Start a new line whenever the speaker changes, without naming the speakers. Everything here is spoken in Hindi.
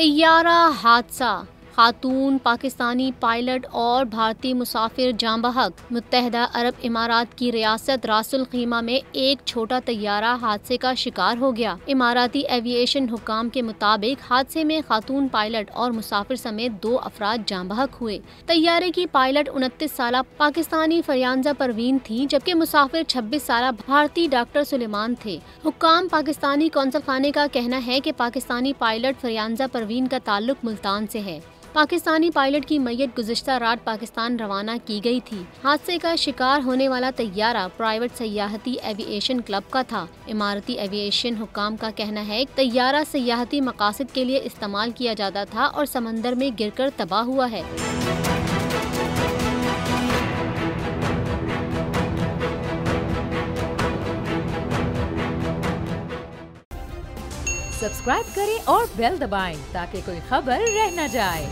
तैयारा हादसा, खातून पाकिस्तानी पायलट और भारतीय मुसाफिर जाँ बहक। मुत्तहदा अरब इमारात की रियासत रासुल खीमा में एक छोटा तैयारा हादसे का शिकार हो गया। इमाराती एविएशन हुक्काम के मुताबिक हादसे में खातून पायलट और मुसाफिर समेत 2 अफराद जाँ बहक हुए। तैयारे की पायलट 29 साला पाकिस्तानी फरियानजा परवीन थी, जबकि मुसाफिर 26 साला भारतीय डॉक्टर सुलेमान थे। हुक्काम पाकिस्तानी कौंसल खाने का कहना है कि पाकिस्तानी पायलट फरियानजा परवीन का ताल्लुक मुल्तान से है। पाकिस्तानी पायलट की मैयत गुज़िश्ता रात पाकिस्तान रवाना की गई थी। हादसे का शिकार होने वाला तैयारा प्राइवेट सयाहती एविएशन क्लब का था। इमारती एविएशन हुक्काम का कहना है कि तैयारा सयाहती मकासद के लिए इस्तेमाल किया जाता था और समंदर में गिरकर तबाह हुआ है।
सब्सक्राइब करें और बेल दबाएं ताकि कोई खबर रह न जाए।